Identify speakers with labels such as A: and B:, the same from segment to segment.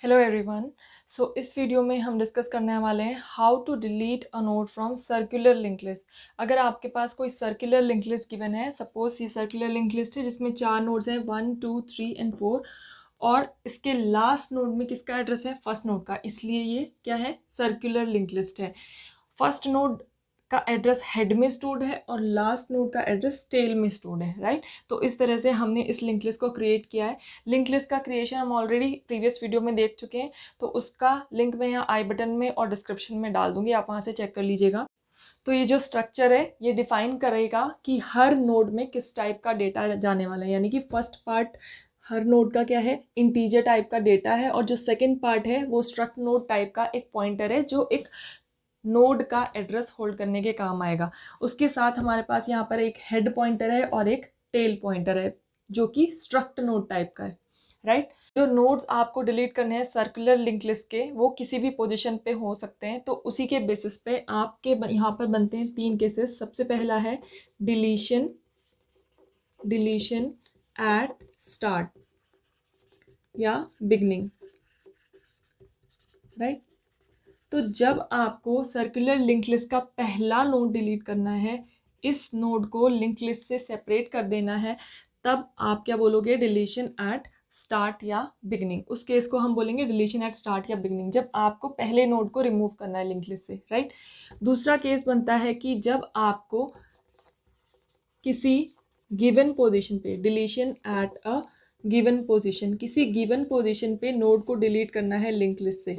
A: Hello everyone. इस video में हम डिस्कस करने वाले हैं how to delete a node from circular link list. अगर आपके पास कोई सर्कुलर लिंक लिस्ट गिवन है, सपोज ये सर्कुलर लिंक लिस्ट है जिसमें 4 नोड्स हैं 1 2 3 एंड 4 और इसके लास्ट नोड में किसका एड्रेस है? फर्स्ट नोड का, इसलिए ये क्या है? सर्कुलर लिंक लिस्ट है। फर्स्ट नोड का एड्रेस हेड में स्टोर्ड है और लास्ट नोड का एड्रेस टेल में स्टोर्ड है, राइट। तो इस तरह से हमने इस लिंक लिस्ट को क्रिएट किया है। लिंक लिस्ट का क्रिएशन हम ऑलरेडी प्रीवियस वीडियो में देख चुके हैं, तो उसका लिंक मैं यहाँ आई बटन में और डिस्क्रिप्शन में डाल दूंगी, आप वहाँ से चेक कर लीजिएगा। तो ये जो स्ट्रक्चर है ये डिफाइन करेगा कि हर नोड में किस टाइप का डेटा जाने वाला है, यानी कि फर्स्ट पार्ट हर नोड का क्या है? इंटीजर टाइप का डेटा है, और जो सेकंड पार्ट है वो स्ट्रक्ट नोड टाइप का एक पॉइंटर है जो एक नोड का एड्रेस होल्ड करने के काम आएगा। उसके साथ हमारे पास यहाँ पर एक हेड पॉइंटर है और एक टेल पॉइंटर है जो कि स्ट्रक्ट नोड टाइप का है, राइट। जो नोड्स आपको डिलीट करने हैं सर्कुलर लिंक लिस्ट के, वो किसी भी पोजीशन पे हो सकते हैं, तो उसी के बेसिस पे आपके यहाँ पर बनते हैं 3 केसेस। सबसे पहला है डिलीशन एट स्टार्ट या बिगनिंग, राइट। तो जब आपको सर्कुलर लिंक लिस्ट का पहला नोड डिलीट करना है, इस नोड को लिंक लिस्ट से सेपरेट कर देना है, तब आप क्या बोलोगे? डिलीशन एट स्टार्ट या बिगनिंग। उस केस को हम बोलेंगे डिलीशन एट स्टार्ट या बिगनिंग, जब आपको पहले नोड को रिमूव करना है लिंक लिस्ट से, राइट। दूसरा केस बनता है कि जब आपको किसी गिवन पोजीशन पे deletion at a given position, किसी गिवन पोजीशन पे नोड को डिलीट करना है लिंक लिस्ट से,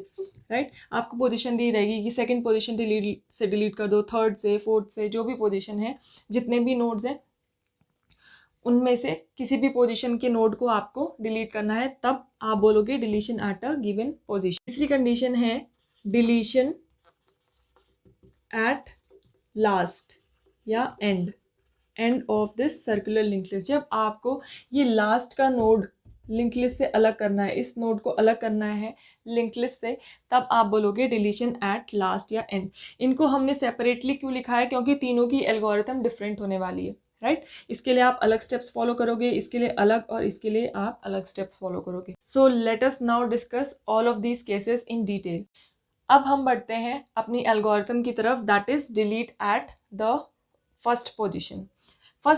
A: राइट। आपको पोजीशन दी रहेगी कि सेकंड पोजीशन डिलीट कर दो, थर्ड से, फोर्थ से, जो भी पोजीशन है, जितने भी नोड्स हैं उनमें से किसी भी पोजीशन के नोड को आपको डिलीट करना है, तब आप बोलोगे deletion at a given position. तीसरी कंडीशन है डिलीशन एट लास्ट या end of this circular link list. जब आपको ये लास्ट का नोड लिंक लिस्ट से अलग करना है, इस नोड को अलग करना है लिंक लिस्ट से, तब आप बोलोगे डिलीशन एट लास्ट या एंड। इनको हमने सेपरेटली क्यों लिखा है? क्योंकि तीनों की एल्गोरिथम डिफरेंट होने वाली है, राइट। इसके लिए आप अलग स्टेप्स फॉलो करोगे, इसके लिए अलग, और इसके लिए आप अलग स्टेप्स फॉलो करोगे। सो let us now discuss all of these cases in detail. अब हम बढ़ते हैं अपनी एल्गोरिथम की तरफ, that is delete at the first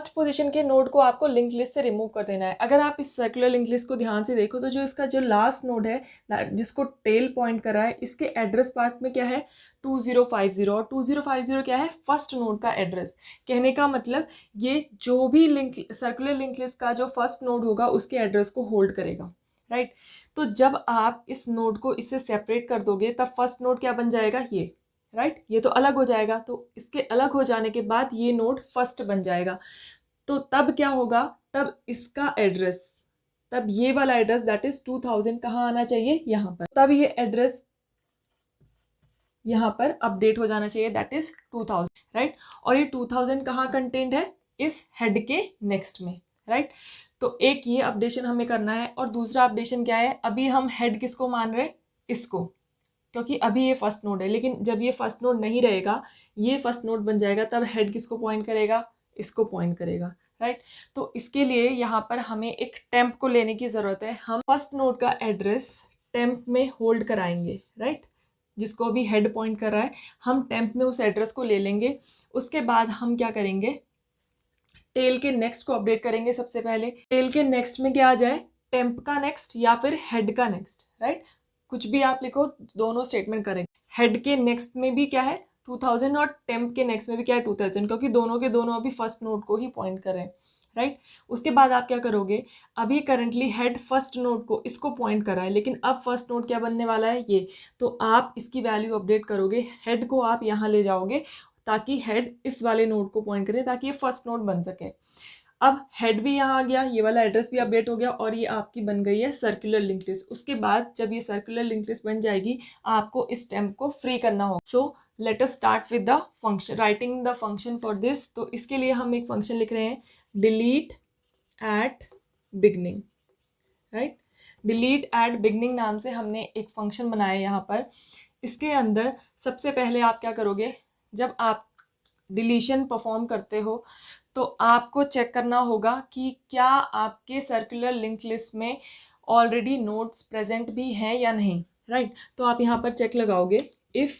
A: position के नोड को आपको लिंक लिस्ट से रिमूव कर देना है। अगर आप इस सर्कुलर लिंक लिस्ट को ध्यान से देखो तो जो इसका जो लास्ट नोड है जिसको टेल पॉइंट करा है, इसके एड्रेस पार्ट में क्या है? 2050, और 2050 क्या है? फर्स्ट नोड का एड्रेस। कहने का मतलब ये जो भी सर्कुलर लिंक लिस्ट का जो फर्स्ट नोड होगा उसके एड्रेस को होल्ड करेगा, राइट। तो जब आप इस नोड को इससे सेपरेट कर दोगे तब फर्स्ट नोड क्या बन जाएगा? ये, राइट। ये तो अलग हो जाएगा, तो इसके अलग हो जाने के बाद ये नोड फर्स्ट बन जाएगा। तो तब क्या होगा? तब इसका एड्रेस, तब ये वाला एड्रेस दैट इज 2000 कहाँ आना चाहिए? यहाँ पर। तब ये एड्रेस यहाँ पर अपडेट हो जाना चाहिए, दैट इज 2000, राइट। और ये 2000 कहाँ कंटेंट है? इस हेड के नेक्स्ट में, राइट। तो एक ये अपडेशन हमें करना है, और दूसरा अपडेशन क्या है? अभी हम हेड किसको मान रहे हैं? इसको, क्योंकि अभी ये फर्स्ट नोड है, लेकिन जब ये फर्स्ट नोड नहीं रहेगा, ये फर्स्ट नोड बन जाएगा, तब हेड किसको पॉइंट करेगा? इसको पॉइंट करेगा, राइट। तो इसके लिए यहाँ पर हमें एक टेम्प को लेने की ज़रूरत है। हम फर्स्ट नोड का एड्रेस टेम्प में होल्ड कराएंगे, राइट। जिसको अभी हेड पॉइंट कर रहा है, हम टेम्प में उस एड्रेस को ले लेंगे। उसके बाद हम क्या करेंगे? टेल के नेक्स्ट को अपडेट करेंगे। सबसे पहले टेल के नेक्स्ट में क्या आ जाए? टेम्प का नेक्स्ट या फिर हेड का नेक्स्ट, राइट। कुछ भी आप लिखो, दोनों स्टेटमेंट करेंगे। हेड के नेक्स्ट में भी क्या है? 2000, और टेम्प के नेक्स्ट में भी क्या है? 2000, क्योंकि दोनों के दोनों अभी फर्स्ट नोड को ही पॉइंट कर रहे हैं, राइट। उसके बाद आप क्या करोगे? अभी करंटली हेड फर्स्ट नोड को इसको पॉइंट कर रहा है, लेकिन अब फर्स्ट नोड क्या बनने वाला है? ये। तो आप इसकी वैल्यू अपडेट करोगे, हेड को आप यहाँ ले जाओगे ताकि हेड इस वाले नोड को पॉइंट करे, ताकि ये फर्स्ट नोड बन सके। अब हेड भी यहाँ आ गया, ये वाला एड्रेस भी अपडेट हो गया, और ये आपकी बन गई है सर्कुलर लिंक लिस्ट। उसके बाद जब ये सर्कुलर लिंक लिस्ट बन जाएगी, आपको इस टेम्प को फ्री करना होगा। So let us start with the function, writing the function for this. तो इसके लिए हम एक फंक्शन लिख रहे हैं, delete at beginning, right. Delete at beginning नाम से हमने एक फंक्शन बनाया है यहाँ पर। इसके अंदर सबसे पहले आप क्या करोगे? जब आप डिलीशन परफॉर्म करते हो तो आपको चेक करना होगा कि क्या आपके सर्कुलर लिंक लिस्ट में ऑलरेडी नोड्स प्रेजेंट भी हैं या नहीं, राइट। तो आप यहाँ पर चेक लगाओगे इफ़,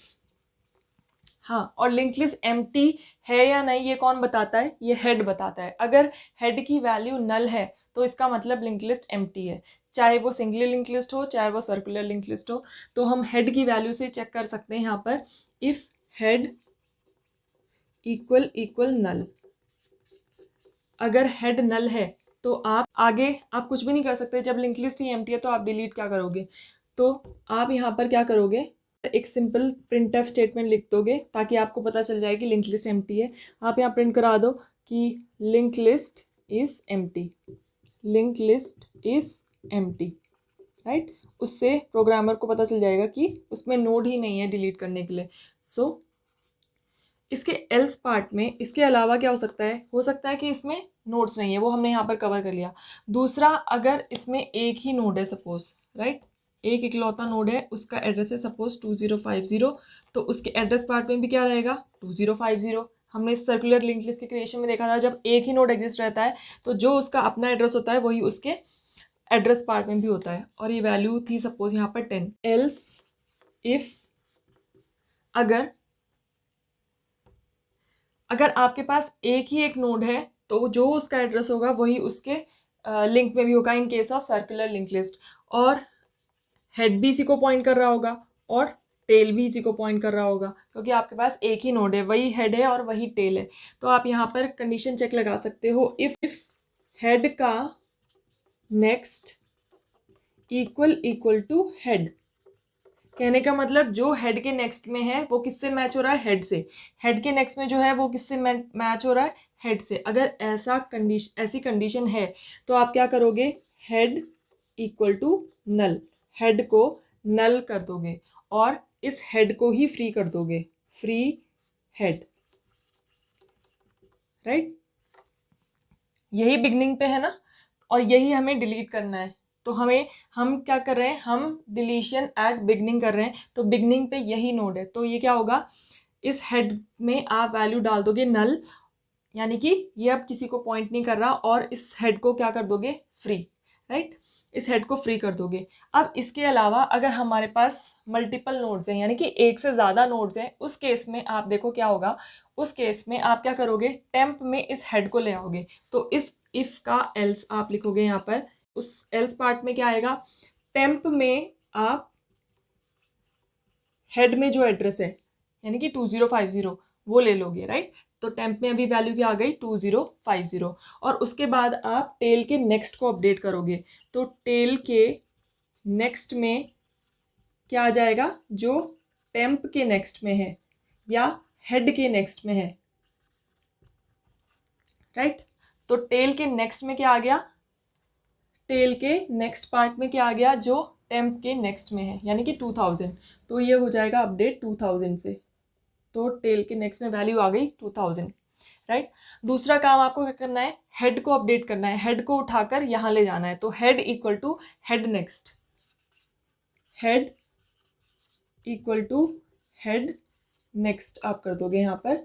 A: हाँ, और लिंक लिस्ट एम्प्टी है या नहीं ये कौन बताता है, ये हेड बताता है। अगर हेड की वैल्यू नल है तो इसका मतलब लिंक लिस्ट एम्प्टी है, चाहे वो सिंगली लिंक लिस्ट हो चाहे वो सर्कुलर लिंक लिस्ट हो। तो हम हेड की वैल्यू से चेक कर सकते हैं यहाँ पर, इफ हेड इक्वल नल। अगर हेड नल है तो आप आगे आप कुछ भी नहीं कर सकते। जब लिंक लिस्ट ही एम्प्टी है तो आप डिलीट क्या करोगे, तो आप यहाँ पर क्या करोगे, एक सिंपल प्रिंटफ स्टेटमेंट लिख दोगे ताकि आपको पता चल जाए कि लिंक लिस्ट एम्प्टी है। आप यहाँ प्रिंट करा दो कि link list is empty, link list is empty, right. उससे प्रोग्रामर को पता चल जाएगा कि उसमें नोड ही नहीं है डिलीट करने के लिए। सो इसके एल्स पार्ट में इसके अलावा क्या हो सकता है कि इसमें नोड्स नहीं है, वो हमने यहाँ पर कवर कर लिया। दूसरा, अगर इसमें एक ही नोड है सपोज, राइट, एक इकलौता नोड है, उसका एड्रेस है सपोज 2050, तो उसके एड्रेस पार्ट में भी क्या रहेगा 2050। हमने इस सर्कुलर लिंक लिस्ट के क्रिएशन में देखा था, जब एक ही नोड एग्जिस्ट रहता है तो जो उसका अपना एड्रेस होता है वही उसके एड्रेस पार्ट में भी होता है। और ये वैल्यू थी सपोज यहाँ पर 10। एल्स इफ, अगर आपके पास एक ही एक नोड है तो जो उसका एड्रेस होगा वही उसके लिंक में भी होगा in case of circular link list, और हेड भी इसी को पॉइंट कर रहा होगा और टेल भी इसी को पॉइंट कर रहा होगा, क्योंकि आपके पास एक ही नोड है, वही हेड है और वही टेल है। तो आप यहाँ पर कंडीशन चेक लगा सकते हो, इफ हेड का नेक्स्ट इक्वल टू हेड। कहने का मतलब जो हेड के नेक्स्ट में है वो किससे मैच हो रहा है, हेड से। हेड के नेक्स्ट में जो है वो किससे मैच हो रहा है, हेड से। अगर ऐसी कंडीशन है तो आप क्या करोगे, head equal to null, head को नल कर दोगे और इस हेड को ही फ्री कर दोगे, फ्री हेड, राइट। यही बिगनिंग पे है ना, और यही हमें डिलीट करना है। तो हम क्या कर रहे हैं, हम डिलीशन एट बिगनिंग कर रहे हैं, तो बिगनिंग पे यही नोड है। तो ये क्या होगा, इस हेड में आप वैल्यू डाल दोगे नल, यानी कि ये अब किसी को पॉइंट नहीं कर रहा, और इस हेड को क्या कर दोगे, फ्री, राइट, इस हेड को फ्री कर दोगे। अब इसके अलावा अगर हमारे पास मल्टीपल नोड्स हैं, यानी कि एक से ज़्यादा नोड्स हैं, उस केस में आप देखो क्या होगा, उस केस में आप क्या करोगे, टेम्प में इस हेड को ले आओगे। तो इस इफ का एल्स आप लिखोगे यहाँ पर, उस एल्स पार्ट में क्या आएगा, टेम्प में आप हेड में जो एड्रेस है यानी कि 2050 वो ले लोगे, राइट। तो टेम्प में अभी वैल्यू क्या आ गई 2050, और उसके बाद आप टेल के नेक्स्ट को अपडेट करोगे। तो टेल के नेक्स्ट में क्या आ जाएगा, जो टेम्प के नेक्स्ट में है या हेड के नेक्स्ट में है, राइट। तो टेल के नेक्स्ट में क्या आ गया, टेल के नेक्स्ट पार्ट में क्या आ गया, जो टेम्प के नेक्स्ट में है, यानी कि 2000। तो ये हो जाएगा अपडेट 2000 से। तो टेल के नेक्स्ट में वैल्यू आ गई 2000, राइट। दूसरा काम आपको क्या करना है, हेड को अपडेट करना है, हेड को उठाकर यहाँ ले जाना है। तो head equal to head next, head equal to head next आप कर दोगे यहाँ पर,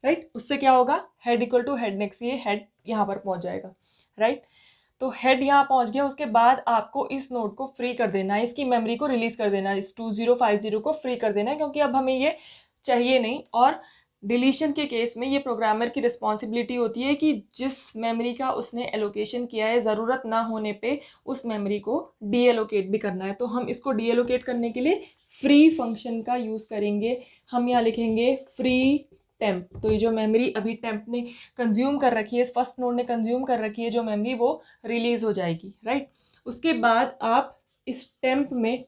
A: राइट। उससे क्या होगा, head equal to head next, ये हेड यहाँ पर पहुँच जाएगा, राइट। तो हेड यहाँ पहुँच गया, उसके बाद आपको इस नोड को फ्री कर देना है, इसकी मेमोरी को रिलीज कर देना है, इस 2050 को फ्री कर देना है, क्योंकि अब हमें ये चाहिए नहीं। और डिलीशन के केस में ये प्रोग्रामर की रिस्पॉन्सिबिलिटी होती है कि जिस मेमोरी का उसने एलोकेशन किया है, ज़रूरत ना होने पे उस मेमोरी को डी एलोकेट भी करना है। तो हम इसको डी एलोकेट करने के लिए फ्री फंक्शन का यूज़ करेंगे। हम यहाँ लिखेंगे फ्री टेम्प। तो ये जो मेमोरी अभी टेम्प ने कंज्यूम कर रखी है, इस फर्स्ट नोड ने कंज्यूम कर रखी है जो मेमोरी, वो रिलीज़ हो जाएगी, राइट। उसके बाद आप इस टेम्प में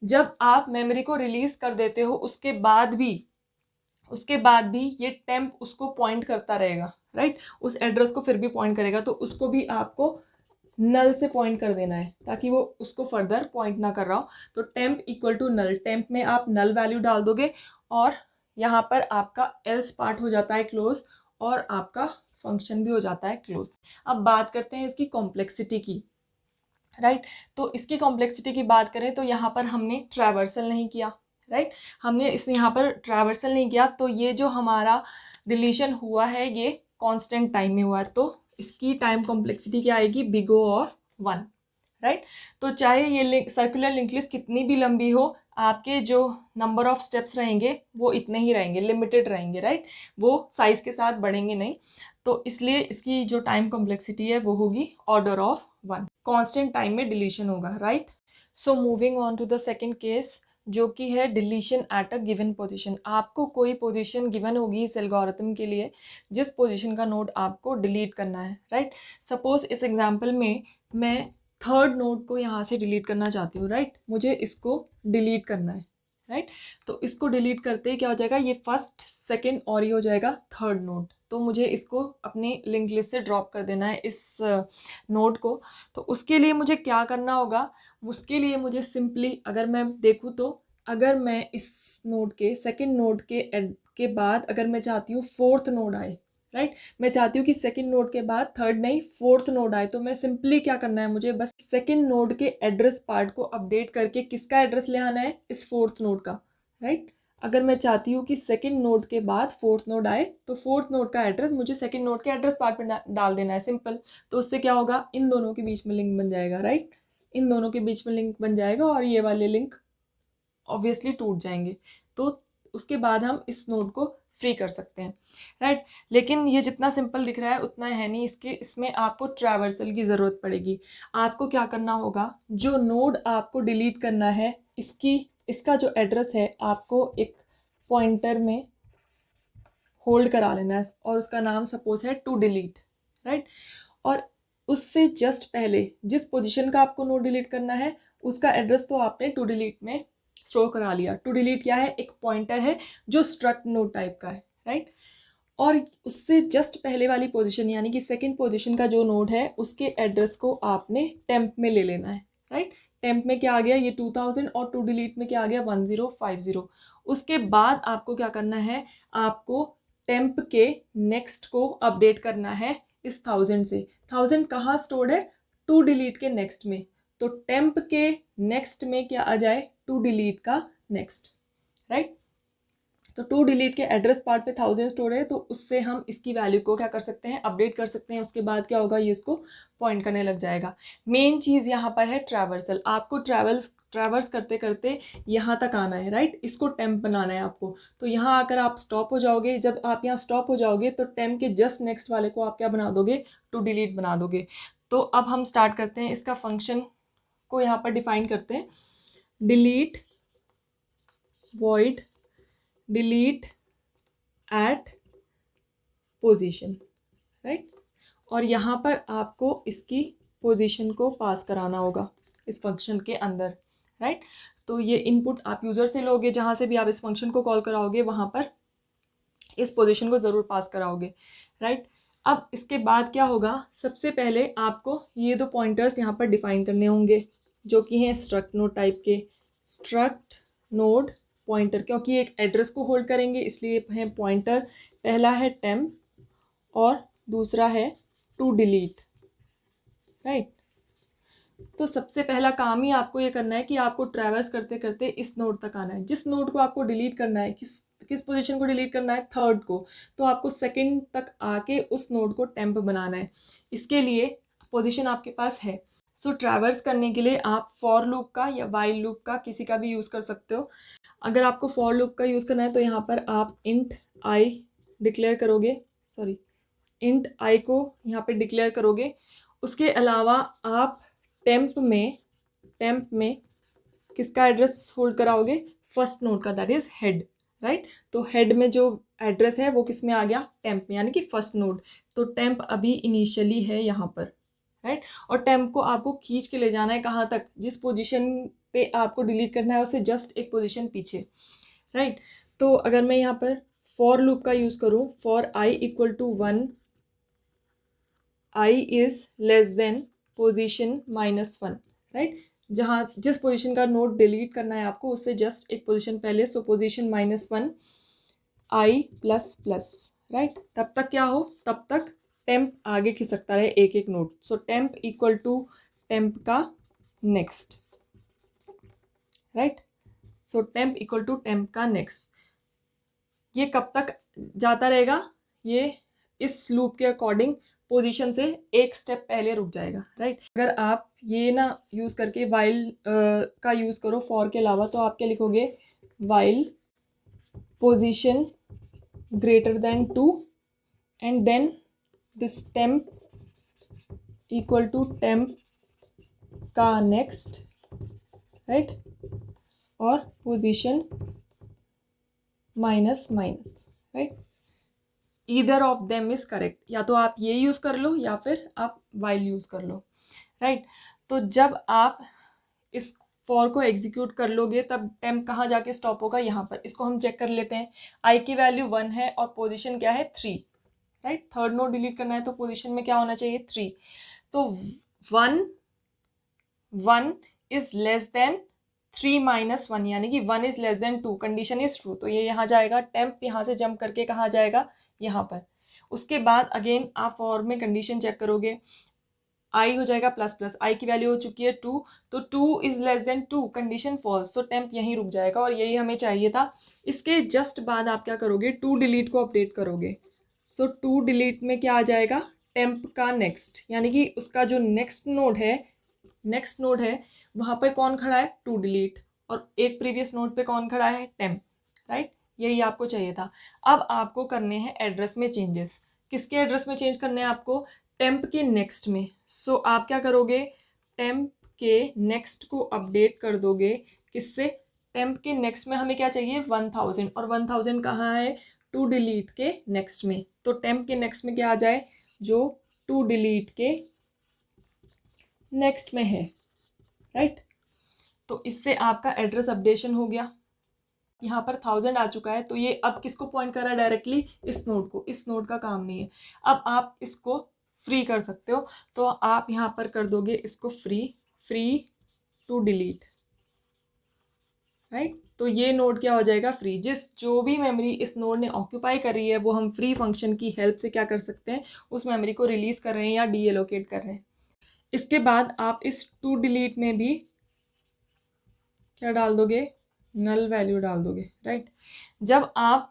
A: जब आप मेमोरी को रिलीज़ कर देते हो, उसके बाद भी ये टेम्प उसको पॉइंट करता रहेगा, राइट। उस एड्रेस को फिर भी पॉइंट करेगा, तो उसको भी आपको नल से पॉइंट कर देना है ताकि वो उसको फर्दर पॉइंट ना कर रहा हो। तो temp equal to null, temp में आप नल वैल्यू डाल दोगे और यहाँ पर आपका एल्स पार्ट हो जाता है क्लोज और आपका फंक्शन भी हो जाता है क्लोज। अब बात करते हैं इसकी कॉम्प्लेक्सिटी की, राइट। तो इसकी कॉम्प्लेक्सिटी की बात करें तो यहाँ पर हमने ट्रैवर्सल नहीं किया, राइट। हमने इसमें यहाँ पर ट्रैवर्सल नहीं किया, तो ये जो हमारा डिलीशन हुआ है ये कांस्टेंट टाइम में हुआ है। तो इसकी टाइम कॉम्प्लेक्सिटी क्या आएगी, बिग O ऑफ 1, राइट। तो चाहे ये सर्कुलर लिंक लिस्ट कितनी भी लंबी हो, आपके जो नंबर ऑफ स्टेप्स रहेंगे वो इतने ही रहेंगे, लिमिटेड रहेंगे, राइट, वो साइज के साथ बढ़ेंगे नहीं। तो इसलिए इसकी जो टाइम कॉम्प्लेक्सिटी है वो होगी ऑर्डर ऑफ 1। कांस्टेंट टाइम में डिलीशन होगा, right. So moving on to the second case, जो कि है deletion at a given position. आपको कोई पोजीशन गिवन होगी इस एल्गोरिथम के लिए, जिस पोजीशन का नोड आपको डिलीट करना है, राइट। सपोज इस एग्जांपल में मैं थर्ड नोड को यहाँ से डिलीट करना चाहती हूँ, राइट, मुझे इसको डिलीट करना है, राइट। तो इसको डिलीट करते ही क्या हो जाएगा, ये फर्स्ट सेकंड और ये हो जाएगा थर्ड नोड। तो मुझे इसको अपनी लिंक लिस्ट से ड्रॉप कर देना है इस नोड को। तो उसके लिए मुझे क्या करना होगा, उसके लिए मुझे सिंपली, अगर मैं देखूँ तो अगर मैं इस नोड के सेकंड नोड के बाद अगर मैं चाहती हूँ फोर्थ नोड आए, राइट, मैं चाहती हूँ कि सेकंड नोड के बाद थर्ड नहीं फोर्थ नोड आए, तो मैं सिंपली क्या करना है, मुझे बस सेकंड नोड के एड्रेस पार्ट को अपडेट करके किसका एड्रेस ले आना है, इस फोर्थ नोड का, राइट। अगर मैं चाहती हूँ कि सेकंड नोड के बाद फोर्थ नोड आए, तो फोर्थ नोड का एड्रेस मुझे सेकंड नोड के एड्रेस पार्ट में डाल देना है, सिंपल। तो उससे क्या होगा, इन दोनों के बीच में लिंक बन जाएगा, राइट, इन दोनों के बीच में लिंक बन जाएगा और ये वाले लिंक ऑब्वियसली टूट जाएंगे। तो उसके बाद हम इस नोड को फ्री कर सकते हैं, राइट। लेकिन ये जितना सिंपल दिख रहा है उतना है नहीं, इसमें आपको ट्रैवर्सल की ज़रूरत पड़ेगी। आपको क्या करना होगा, जो नोड आपको डिलीट करना है इसका जो एड्रेस है आपको एक पॉइंटर में होल्ड करा लेना है और उसका नाम सपोज है टू डिलीट, राइट। और उससे जस्ट पहले जिस पोजीशन का आपको नोड डिलीट करना है उसका एड्रेस तो आपने टू डिलीट में स्टोर करा लिया। टू डिलीट क्या है, एक पॉइंटर है जो स्ट्रक्ट नोड टाइप का है, राइट। और उससे जस्ट पहले वाली पोजीशन यानी कि सेकंड पोजीशन का जो नोड है उसके एड्रेस को आपने टेम्प में ले लेना है, राइट। टेम्प में क्या आ गया, ये 2000 और टू डिलीट में क्या आ गया, 1050। उसके बाद आपको क्या करना है, आपको टेम्प के नेक्स्ट को अपडेट करना है इस 1000 से। 1000 कहाँ स्टोर्ड है, टू डिलीट के नेक्स्ट में। तो टेम्प के नेक्स्ट में क्या आ जाए, टू डिलीट का नेक्स्ट, राइट। तो टू डिलीट के एड्रेस पार्ट पे 1000 स्टोर है, तो उससे हम इसकी वैल्यू को क्या कर सकते हैं, अपडेट कर सकते हैं। उसके बाद क्या होगा, ये इसको पॉइंट करने लग जाएगा। मेन चीज़ यहाँ पर है ट्रैवर्सल। आपको ट्रैवर्स करते करते यहाँ तक आना है, राइट, इसको टेम्प बनाना है आपको। तो यहाँ आकर आप स्टॉप हो जाओगे। जब आप यहाँ स्टॉप हो जाओगे तो टेम्प के जस्ट नेक्स्ट वाले को आप क्या बना दोगे, टू डिलीट बना दोगे। तो अब हम स्टार्ट करते हैं, इसका फंक्शन को यहाँ पर डिफाइन करते हैं, delete void delete at position, right. और यहाँ पर आपको इसकी पोजीशन को पास कराना होगा इस फंक्शन के अंदर, राइट। तो ये इनपुट आप यूज़र से लोगे, जहाँ से भी आप इस फंक्शन को कॉल कराओगे वहाँ पर इस पोजीशन को ज़रूर पास कराओगे, राइट। अब इसके बाद क्या होगा, सबसे पहले आपको ये दो पॉइंटर्स यहाँ पर डिफाइन करने होंगे जो कि हैं स्ट्रक्ट नोड टाइप के। स्ट्रक्ट नोड पॉइंटर, क्योंकि एक एड्रेस को होल्ड करेंगे इसलिए है पॉइंटर। पहला है टेम्प और दूसरा है टू डिलीट, राइट। तो सबसे पहला काम ही आपको ये करना है कि आपको ट्रैवर्स करते करते इस नोड तक आना है। जिस नोड को आपको डिलीट करना है, किस पोजीशन को डिलीट करना है, थर्ड को, तो आपको सेकंड तक आके उस नोड को टेम्प बनाना है। इसके लिए पोजीशन आपके पास है। सो ट्रैवर्स करने के लिए आप फॉर लूप का या वाइल लूप का किसी का भी यूज़ कर सकते हो। अगर आपको फॉर लूप का यूज़ करना है तो यहाँ पर आप इंट आई डिक्लेयर करोगे, इंट आई को यहाँ पे डिक्लेयर करोगे। उसके अलावा आप टेम्प में किसका एड्रेस होल्ड कराओगे, फर्स्ट नोड का, दैट इज हेड, राइट। तो हेड में जो एड्रेस है वो किस में आ गया, टेम्प में, यानी कि फर्स्ट नोड। तो टेम्प अभी इनिशियली है यहाँ पर, राइट। और टेम्प को आपको खींच के ले जाना है कहाँ तक, जिस पोजीशन पे आपको डिलीट करना है उससे जस्ट एक पोजीशन पीछे, राइट। तो अगर मैं यहाँ पर फॉर लूप का यूज़ करूँ, for i equal to 1, i is less than position -1, right. जहाँ जिस पोजीशन का नोड डिलीट करना है आपको उससे जस्ट एक पोजीशन पहले, सो पोजीशन -1 आई प्लस प्लस, राइट। तब तक क्या हो, तब तक टेम्प आगे खिसकता रहे एक एक node. So temp equal to temp का next, right. So temp equal to temp का नेक्स्ट। ये कब तक जाता रहेगा, ये इस लूप के अकॉर्डिंग पोजीशन से एक स्टेप पहले रुक जाएगा, राइट। अगर आप ये ना यूज़ करके वाइल का यूज़ करो फॉर के अलावा, तो आप क्या लिखोगे, while position greater than 2 and then this temp equal to temp का नेक्स्ट, राइट, और position minus minus, right. Either of them is correct, या तो आप ये यूज़ कर लो या फिर आप वाइल यूज़ कर लो, राइट। तो जब आप इस फॉर को एग्जीक्यूट कर लोगे तब टेम्प कहाँ जाके स्टॉप होगा, यहाँ पर। इसको हम चेक कर लेते हैं। आई की वैल्यू 1 है और पोजीशन क्या है, 3, राइट। थर्ड नोड डिलीट करना है तो पोजीशन में क्या होना चाहिए, 3। तो 1 इज लेस देन 3 माइनस 1, यानी कि 1 is less than 2, condition is true. तो ये यहाँ जाएगा, टेम्प यहाँ से जंप करके कहाँ जाएगा, यहाँ पर। उसके बाद अगेन आप फॉर में कंडीशन चेक करोगे, आई हो जाएगा प्लस प्लस, आई की वैल्यू हो चुकी है 2, तो 2 is less than 2, condition false, तो टेम्प यहीं रुक जाएगा और यही हमें चाहिए था। इसके जस्ट बाद आप क्या करोगे, 2 डिलीट को अपडेट करोगे। सो 2 डिलीट में क्या आ जाएगा, टेम्प का नेक्स्ट, यानी कि उसका जो नेक्स्ट नोड है वहाँ पर कौन खड़ा है, 2 डिलीट, और एक प्रीवियस नोड पे कौन खड़ा है, टेम्प, राइट। यही आपको चाहिए था। अब आपको करने हैं एड्रेस में चेंजेस। किसके एड्रेस में चेंज करने हैं आपको, टेम्प के नेक्स्ट में। सो आप क्या करोगे, टेम्प के नेक्स्ट को अपडेट कर दोगे, किससे, टेम्प के नेक्स्ट में हमें क्या चाहिए, 1000, और 1000 कहाँ है, 2 डिलीट के नेक्स्ट में। तो टेम्प के नेक्स्ट में क्या आ जाए, जो 2 डिलीट के नेक्स्ट में है, राइट। तो इससे आपका एड्रेस अपडेशन हो गया। यहाँ पर 1000 आ चुका है, तो ये अब किसको पॉइंट कर रहा है, डायरेक्टली इस नोड को। इस नोड का काम नहीं है। अब आप इसको फ्री कर सकते हो, तो आप यहाँ पर कर दोगे इसको फ्री टू डिलीट, राइट। तो ये नोड क्या हो जाएगा, फ्री। जो भी मेमोरी इस नोड ने ऑक्यूपाई कर रही है वो हम फ्री फंक्शन की हेल्प से क्या कर सकते हैं, उस मेमोरी को रिलीज कर रहे हैं या डीएलोकेट कर रहे हैं। इसके बाद आप इस टू डिलीट में भी क्या डाल दोगे, नल वैल्यू डाल दोगे, राइट। जब आप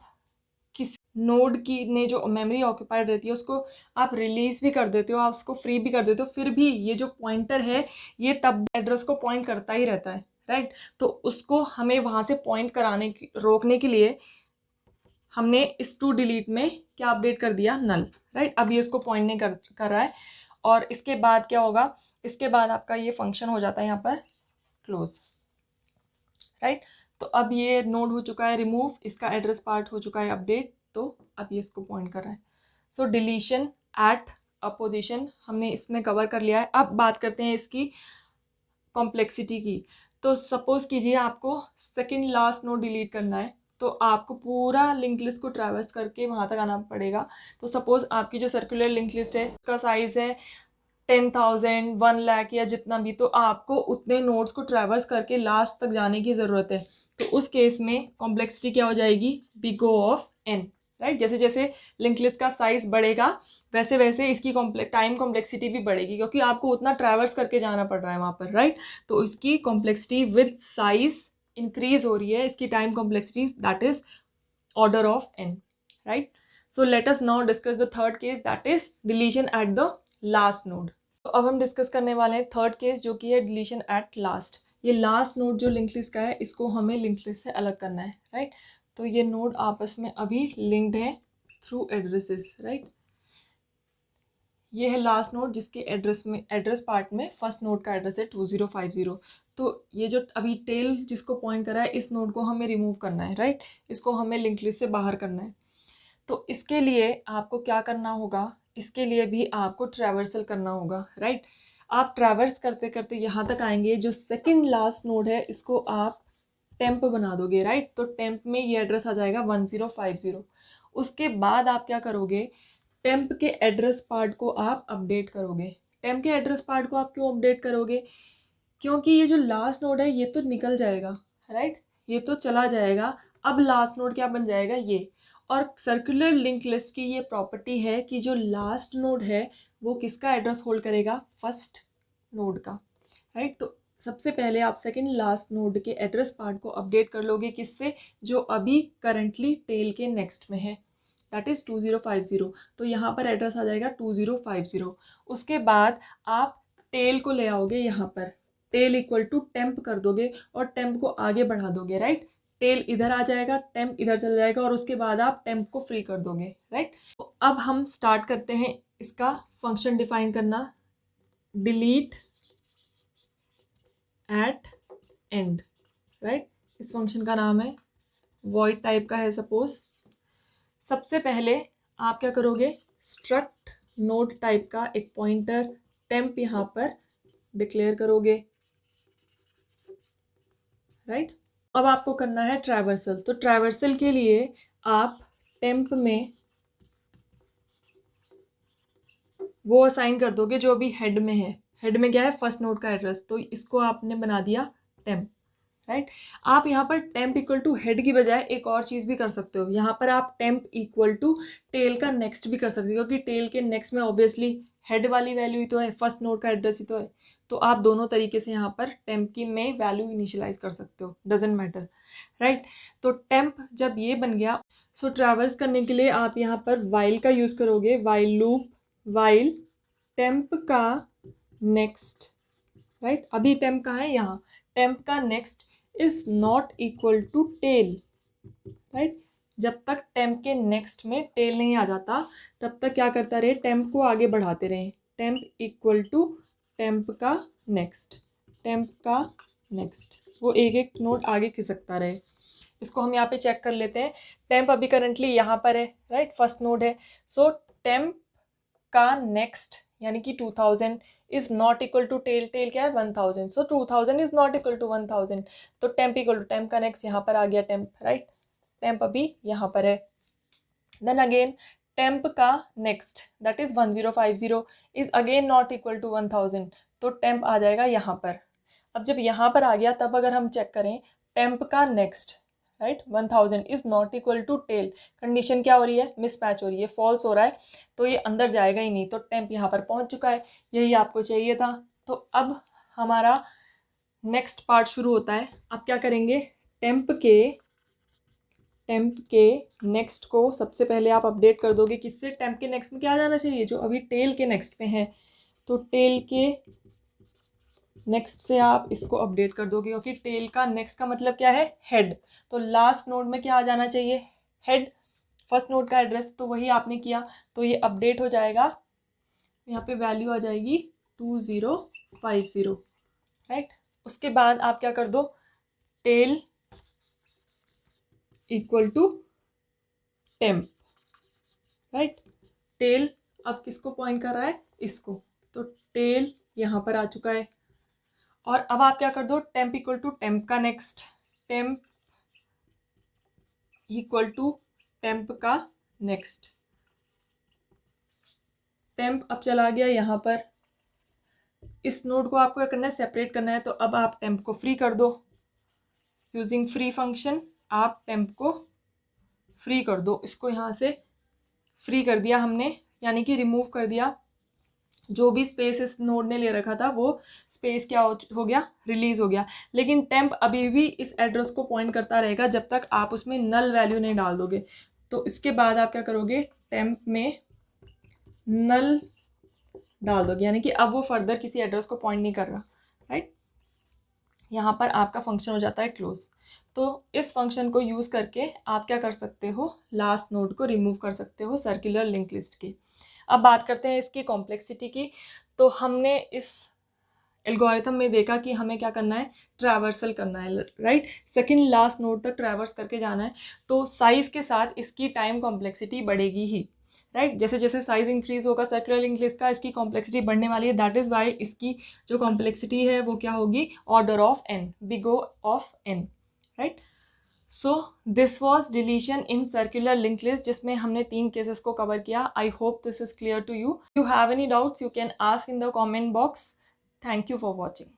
A: किसी नोड की ने जो मेमोरी ऑक्यूपाइड रहती है उसको आप रिलीज भी कर देते हो, आप उसको फ्री भी कर देते हो, फिर भी ये जो पॉइंटर है ये तब एड्रेस को पॉइंट करता ही रहता है, राइट। तो उसको हमें वहाँ से पॉइंट कराने की, रोकने के लिए हमने इस टू डिलीट में क्या अपडेट कर दिया, नल, राइट। अब ये इसको पॉइंट नहीं कर रहा है। और इसके बाद क्या होगा, इसके बाद आपका ये फंक्शन हो जाता है यहाँ पर क्लोज, राइट। तो अब ये नोड हो चुका है रिमूव, इसका एड्रेस पार्ट हो चुका है अपडेट, तो अब ये इसको पॉइंट कर रहा है। सो डिलीशन एट अ पोजीशन हमने इसमें कवर कर लिया है। अब बात करते हैं इसकी कॉम्प्लेक्सिटी की। तो सपोज कीजिए आपको सेकंड लास्ट नोड डिलीट करना है, तो आपको पूरा लिंक लिस्ट को ट्रैवर्स करके वहाँ तक आना पड़ेगा। तो सपोज आपकी जो सर्कुलर लिंक लिस्ट है उसका साइज़ है 10,000, 1 लाख या जितना भी, तो आपको उतने नोड्स को ट्रैवर्स करके लास्ट तक जाने की ज़रूरत है। तो उस केस में कॉम्प्लेक्सिटी क्या हो जाएगी, big O of n, right. जैसे जैसे लिंक लिस्ट का साइज बढ़ेगा वैसे वैसे इसकी टाइम कॉम्प्लेक्सिटी भी बढ़ेगी, क्योंकि आपको उतना ट्रैवर्स करके जाना पड़ रहा है वहाँ पर, राइट। तो इसकी कॉम्प्लेक्सिटी विद साइज इंक्रीज हो रही है, इसकी time complexity that is order of n, right. So let us now discuss the third case, that is deletion at the last node. तो अब हम डिस्कस करने वाले हैं थर्ड केस, जो कि है डिलीशन एट लास्ट। ये लास्ट नोड जो लिंक लिस्ट का है इसको हमें लिंक लिस्ट से अलग करना है, राइट। तो ये नोड आपस में अभी लिंक्ड है थ्रू एड्रेसेस, राइट। ये है लास्ट नोड जिसके एड्रेस पार्ट में फर्स्ट नोड का एड्रेस है 2050। तो ये जो अभी टेल जिसको पॉइंट करा है इस नोड को हमें रिमूव करना है, राइट। इसको हमें लिंक लिस्ट से बाहर करना है। तो इसके लिए आपको क्या करना होगा, इसके लिए भी आपको ट्रैवर्सल करना होगा, राइट। आप ट्रैवर्स करते करते यहाँ तक आएंगे, जो सेकंड लास्ट नोड है इसको आप टेम्प बना दोगे, राइट। तो टेम्प में ये एड्रेस आ जाएगा 1050। उसके बाद आप क्या करोगे, टेम्प के एड्रेस पार्ट को आप अपडेट करोगे। टेम्प के एड्रेस पार्ट को आप क्यों अपडेट करोगे, क्योंकि ये जो लास्ट नोड है ये तो निकल जाएगा, राइट, ये तो चला जाएगा। अब लास्ट नोड क्या बन जाएगा, ये। और सर्कुलर लिंक लिस्ट की ये प्रॉपर्टी है कि जो लास्ट नोड है वो किसका एड्रेस होल्ड करेगा, फर्स्ट नोड का, राइट। तो सबसे पहले आप सेकंड लास्ट नोड के एड्रेस पार्ट को अपडेट कर लोगे, किससे, जो अभी करंटली टेल के नेक्स्ट में है, दैट इज़ 2050। तो यहाँ पर एड्रेस आ जाएगा 2050। उसके बाद आप टेल को ले आओगे यहाँ पर, टेल इक्वल टू टेम्प कर दोगे और टेम्प को आगे बढ़ा दोगे, राइट। टेल इधर आ जाएगा, टेम्प इधर चला जाएगा और उसके बाद आप टेम्प को फ्री कर दोगे, राइट। तो अब हम स्टार्ट करते हैं इसका फंक्शन डिफाइन करना, डिलीट एट एंड, राइट। इस फंक्शन का नाम है वॉइड टाइप का है सपोज। सबसे पहले आप क्या करोगे, स्ट्रक्ट नोड टाइप का एक पॉइंटर टेम्प यहाँ पर डिक्लेयर करोगे, राइट। अब आपको करना है ट्रैवर्सल। तो ट्रैवर्सल के लिए आप टेम्प में वो असाइन कर दोगे जो अभी हेड में है। हेड में क्या है, फर्स्ट नोड का एड्रेस, तो इसको आपने बना दिया टेम्प, राइट। आप यहाँ पर टेम्प इक्वल टू हेड की बजाय एक और चीज़ भी कर सकते हो, यहाँ पर आप टेम्प इक्वल टू टेल का नेक्स्ट भी कर सकते हो, क्योंकि टेल के नेक्स्ट में ऑब्वियसली हेड वाली वैल्यू ही तो है, फर्स्ट नोड का एड्रेस ही तो है। तो आप दोनों तरीके से यहाँ पर टेम्प की में वैल्यू इनिशियलाइज कर सकते हो, डजेंट मैटर, राइट। तो टेम्प जब ये बन गया, सो ट्रैवर्स करने के लिए आप यहाँ पर वाइल का यूज़ करोगे, वाइल लूप, वाइल टेम्प का नेक्स्ट, राइट। अभी टेम्प कहाँ है, यहाँ। टेम्प का next is not equal to tail, right. जब तक टेम्प के नेक्स्ट में टेल नहीं आ जाता तब तक क्या करता रहे, टेम्प को आगे बढ़ाते रहे। टेम्प इक्वल टू टेम्प का नेक्स्ट, टेम्प का नेक्स्ट, वो एक एक नोड आगे खिसकता रहे। इसको हम यहाँ पे चेक कर लेते हैं। टेम्प अभी करंटली यहाँ पर है, राइट, फर्स्ट नोड है। सो टेम्प का नेक्स्ट यानी कि 2000 is not equal to tail, tail क्या है 1000, so 2000 is not equal to 1000। तो टेम्प इक्वल टू टेम्प का नेक्स्ट यहाँ पर आ गया टेम्प, राइट। टेम्प अभी यहाँ पर है। देन अगेन टेम्प का next that is 1050 is again not equal to 1000, तो टेम्प आ जाएगा यहाँ पर। अब जब यहाँ पर आ गया तब अगर हम चेक करें टेम्प का next, right, 1000 is not equal to tail, condition क्या हो रही है, मिसमैच हो रही है, फॉल्स हो रहा है, तो ये अंदर जाएगा ही नहीं। तो टेम्प यहाँ पर पहुँच चुका है, यही आपको चाहिए था। तो अब हमारा नेक्स्ट पार्ट शुरू होता है। अब क्या करेंगे, टेम्प के नेक्स्ट को सबसे पहले आप अपडेट कर दोगे किससे, टेम्प के नेक्स्ट में क्या आ जाना चाहिए, जो अभी टेल के नेक्स्ट पे है, तो टेल के नेक्स्ट से आप इसको अपडेट कर दोगे, क्योंकि टेल का नेक्स्ट का मतलब क्या है, हेड। तो लास्ट नोड में क्या आ जाना चाहिए, हेड, फर्स्ट नोड का एड्रेस, तो वही आपने किया, तो ये अपडेट हो जाएगा। यहाँ पे वैल्यू आ जाएगी 2050, राइट। उसके बाद आप क्या कर दो, tail equal to temp, right. Tail अब किसको पॉइंट कर रहा है, इसको, तो टेल यहाँ पर आ चुका है। और अब आप क्या कर दो, टेम्प इक्वल टू टेम्प का next, temp equal to temp का नेक्स्ट। टेम्प अब चला गया यहाँ पर, इस नोड को आपको क्या करना है, सेपरेट करना है। तो अब आप टेम्प को फ्री कर दो, यूजिंग फ्री फंक्शन आप टेम्प को फ्री कर दो। इसको यहाँ से फ्री कर दिया हमने, यानी कि रिमूव कर दिया। जो भी स्पेस इस नोड ने ले रखा था वो स्पेस क्या हो गया, रिलीज हो गया। लेकिन टेम्प अभी भी इस एड्रेस को पॉइंट करता रहेगा जब तक आप उसमें नल वैल्यू नहीं डाल दोगे। तो इसके बाद आप क्या करोगे, टेम्प में नल डाल दोगे, यानी कि अब वो फर्दर किसी एड्रेस को पॉइंट नहीं कर रहा, राइट। यहाँ पर आपका फंक्शन हो जाता है क्लोज। तो इस फंक्शन को यूज़ करके आप क्या कर सकते हो, लास्ट नोड को रिमूव कर सकते हो सर्कुलर लिंक लिस्ट की। अब बात करते हैं इसकी कॉम्प्लेक्सिटी की। तो हमने इस एल्गोरिथम में देखा कि हमें क्या करना है, ट्रैवर्सल करना है, राइट, सेकंड लास्ट नोड तक ट्रैवर्स करके जाना है। तो साइज़ के साथ इसकी टाइम कॉम्प्लेक्सिटी बढ़ेगी ही, राइट। जैसे जैसे साइज़ इंक्रीज होगा सर्कुलर लिंक लिस्ट का, इसकी कॉम्प्लेक्सिटी बढ़ने वाली है। दैट इज़ वाई इसकी जो कॉम्प्लेक्सिटी है वो क्या होगी, order of N, big O of N, right. So this was deletion in circular link list, जिसमें हमने 3 केसेस को कवर किया। I hope this is clear to you. You have any doubts you can ask in the comment box. Thank you for watching.